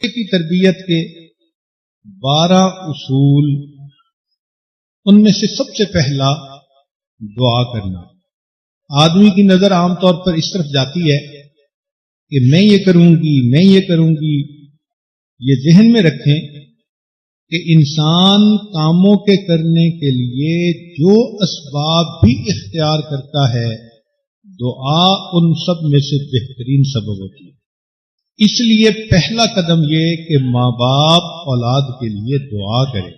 کی تربیت کے 12 اصول، ان میں سے سب سے پہلا دعا کرنا۔ آدمی کی نظر عام طور پر اس طرف جاتی ہے کہ میں یہ کروں گی، میں یہ کروں گی۔ یہ ذہن میں رکھیں کہ انسان کاموں کے کرنے کے لیے جو اسباب بھی اختیار کرتا ہے، دعا ان سب میں سے بہترین سبب ہوتی ہے۔ اس لیے پہلا قدم یہ کہ ماں باپ اولاد کے لیے دعا کرے،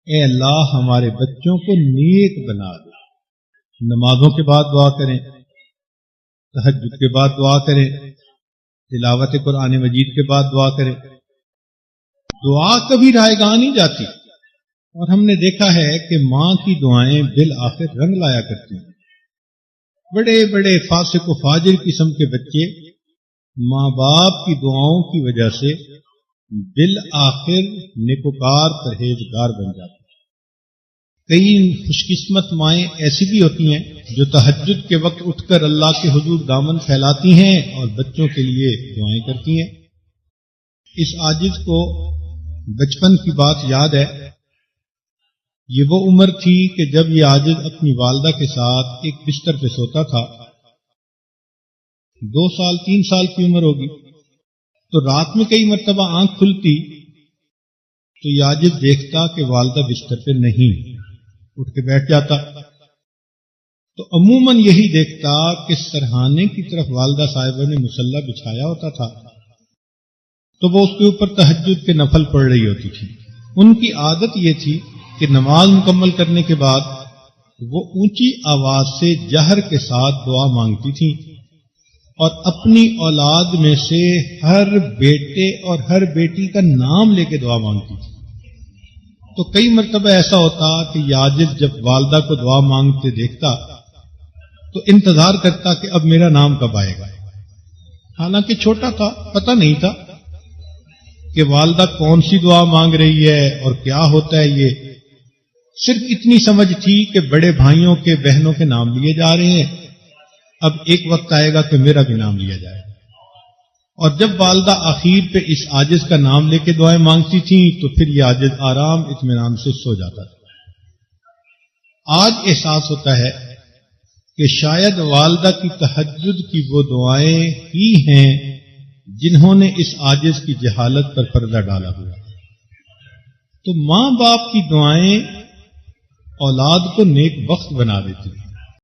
اے اللہ ہمارے بچوں کو نیک بنا دے۔ نمازوں کے بعد دعا کریں، تہجد کے بعد دعا کریں، تلاوت قرآن مجید کے بعد دعا کریں۔ دعا کبھی رائے گاہ نہیں جاتی، اور ہم نے دیکھا ہے کہ ماں کی دعائیں بالآخر رنگ لایا کرتی ہیں۔ بڑے بڑے فاسق و فاجر قسم کے بچے ماں باپ کی دعاؤں کی وجہ سے بالآخر نیکوکار پرہیزگار بن جاتے ہیں۔ کئی خوش قسمت مائیں ایسی بھی ہوتی ہیں جو تہجد کے وقت اٹھ کر اللہ کے حضور دامن پھیلاتی ہیں اور بچوں کے لیے دعائیں کرتی ہیں۔ اس عاجز کو بچپن کی بات یاد ہے۔ یہ وہ عمر تھی کہ جب یہ عاجز اپنی والدہ کے ساتھ ایک بستر پہ سوتا تھا۔ 2 سال 3 سال کی عمر ہوگی، تو رات میں کئی مرتبہ آنکھ کھلتی تو یہ عاجز دیکھتا کہ والدہ بستر پہ نہیں، اٹھ کے بیٹھ جاتا۔ تو عموماً یہی دیکھتا کہ سرہانے کی طرف والدہ صاحبہ نے مصلی بچھایا ہوتا تھا، تو وہ اس کے اوپر تہجد کے نفل پڑھ رہی ہوتی تھی۔ ان کی عادت یہ تھی کہ نماز مکمل کرنے کے بعد وہ اونچی آواز سے جہر کے ساتھ دعا مانگتی تھی، اور اپنی اولاد میں سے ہر بیٹے اور ہر بیٹی کا نام لے کے دعا مانگتی تھی۔ تو کئی مرتبہ ایسا ہوتا کہ یہ عاجز جب والدہ کو دعا مانگتے دیکھتا تو انتظار کرتا کہ اب میرا نام کب آئے گا۔ حالانکہ چھوٹا تھا، پتہ نہیں تھا کہ والدہ کون سی دعا مانگ رہی ہے اور کیا ہوتا ہے۔ یہ صرف اتنی سمجھ تھی کہ بڑے بھائیوں کے بہنوں کے نام لیے جا رہے ہیں، اب ایک وقت آئے گا کہ میرا بھی نام لیا جائے۔ اور جب والدہ آخر پہ اس عاجز کا نام لے کے دعائیں مانگتی تھیں تو پھر یہ عاجز آرام اطمینان سے سو جاتا تھا۔ آج احساس ہوتا ہے کہ شاید والدہ کی تہجد کی وہ دعائیں ہی ہیں جنہوں نے اس عاجز کی جہالت پر پردہ ڈالا ہوا۔ تو ماں باپ کی دعائیں اولاد کو نیک بخت بنا دیتی ہیں۔